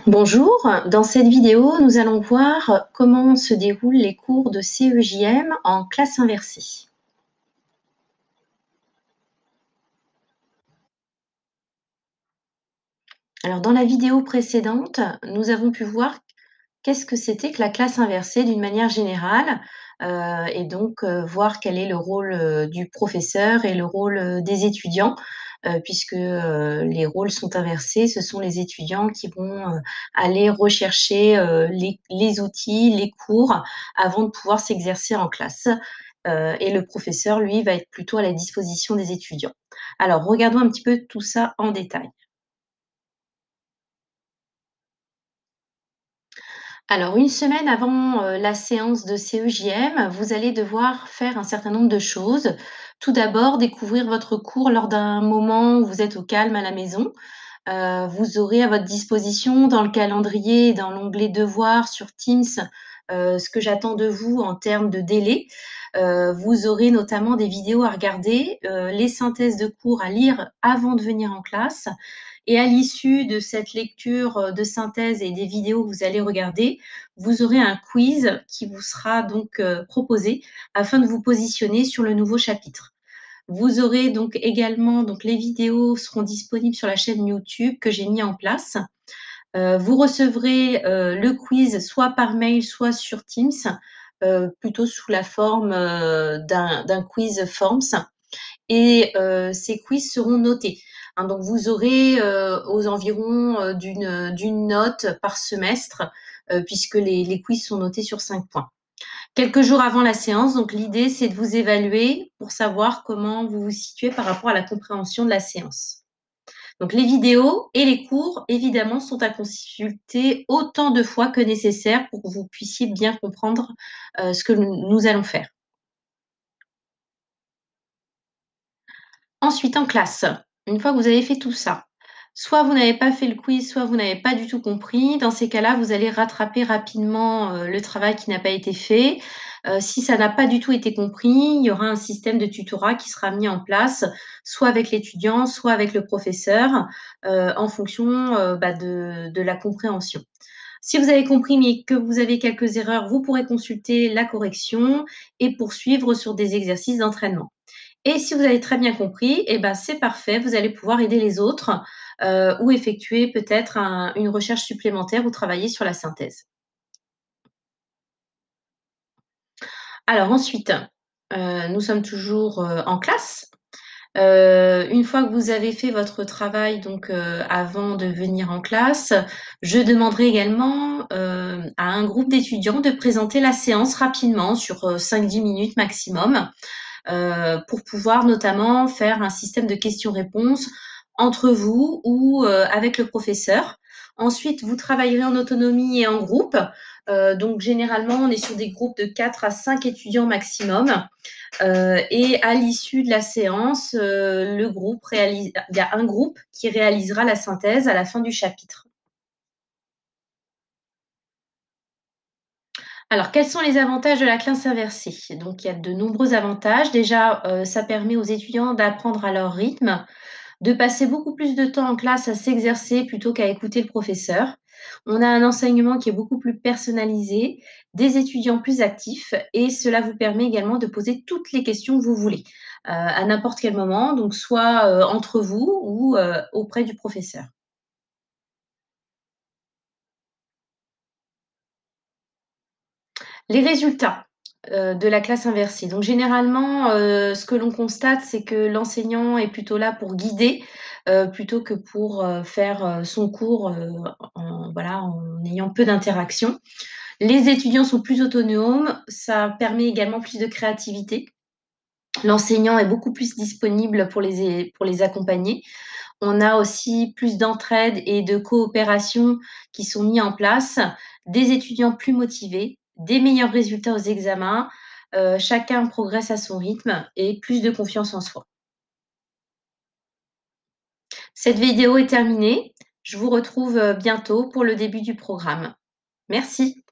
Bonjour, dans cette vidéo, nous allons voir comment se déroulent les cours de CEJM en classe inversée. Alors, dans la vidéo précédente, nous avons pu voir qu'est-ce que c'était que la classe inversée d'une manière générale, et donc voir quel est le rôle, du professeur et le rôle, des étudiants, puisque, les rôles sont inversés. Ce sont les étudiants qui vont, aller rechercher, les outils, les cours avant de pouvoir s'exercer en classe, et le professeur, lui, va être plutôt à la disposition des étudiants. Alors regardons un petit peu tout ça en détail. Alors, une semaine avant, la séance de CEJM, vous allez devoir faire un certain nombre de choses. Tout d'abord, découvrir votre cours lors d'un moment où vous êtes au calme à la maison. Vous aurez à votre disposition dans le calendrier, dans l'onglet Devoirs sur Teams, ce que j'attends de vous en termes de délai. Vous aurez notamment des vidéos à regarder, les synthèses de cours à lire avant de venir en classe et à l'issue de cette lecture, de synthèse et des vidéos que vous allez regarder, vous aurez un quiz qui vous sera donc, proposé afin de vous positionner sur le nouveau chapitre. Vous aurez donc également donc les vidéos seront disponibles sur la chaîne YouTube que j'ai mis en place. Vous recevrez, le quiz soit par mail, soit sur Teams, plutôt sous la forme, d'un quiz Forms et ces quiz seront notés, hein. Donc vous aurez, aux environs, d'une note par semestre, puisque les quiz sont notés sur 5 points. Quelques jours avant la séance, donc l'idée, c'est de vous évaluer pour savoir comment vous vous situez par rapport à la compréhension de la séance. Donc les vidéos et les cours, évidemment, sont à consulter autant de fois que nécessaire pour que vous puissiez bien comprendre, ce que nous allons faire. Ensuite, en classe, une fois que vous avez fait tout ça, soit vous n'avez pas fait le quiz, soit vous n'avez pas du tout compris. Dans ces cas-là, vous allez rattraper rapidement, le travail qui n'a pas été fait. Si ça n'a pas du tout été compris, il y aura un système de tutorat qui sera mis en place, soit avec l'étudiant, soit avec le professeur, en fonction, de la compréhension. Si vous avez compris, mais que vous avez quelques erreurs, vous pourrez consulter la correction et poursuivre sur des exercices d'entraînement. Et si vous avez très bien compris, eh ben, c'est parfait, vous allez pouvoir aider les autres, ou effectuer peut-être une recherche supplémentaire ou travailler sur la synthèse. Alors ensuite, nous sommes toujours, en classe. Une fois que vous avez fait votre travail donc, avant de venir en classe, je demanderai également, à un groupe d'étudiants de présenter la séance rapidement sur, 5-10 minutes maximum. Pour pouvoir notamment faire un système de questions-réponses entre vous ou avec le professeur. Ensuite, vous travaillerez en autonomie et en groupe. Donc généralement, on est sur des groupes de 4 à 5 étudiants maximum. Et à l'issue de la séance, il y a un groupe qui réalisera la synthèse à la fin du chapitre. Alors, quels sont les avantages de la classe inversée? Donc, il y a de nombreux avantages. Déjà, ça permet aux étudiants d'apprendre à leur rythme, de passer beaucoup plus de temps en classe à s'exercer plutôt qu'à écouter le professeur. On a un enseignement qui est beaucoup plus personnalisé, des étudiants plus actifs et cela vous permet également de poser toutes les questions que vous voulez, à n'importe quel moment, donc soit, entre vous ou, auprès du professeur. Les résultats, de la classe inversée. Donc généralement, ce que l'on constate, c'est que l'enseignant est plutôt là pour guider, plutôt que pour, faire, son cours, en ayant peu d'interaction. Les étudiants sont plus autonomes, ça permet également plus de créativité. L'enseignant est beaucoup plus disponible pour les accompagner. On a aussi plus d'entraide et de coopération qui sont mis en place, des étudiants plus motivés, des meilleurs résultats aux examens, chacun progresse à son rythme et plus de confiance en soi. Cette vidéo est terminée. Je vous retrouve, bientôt pour le début du programme. Merci.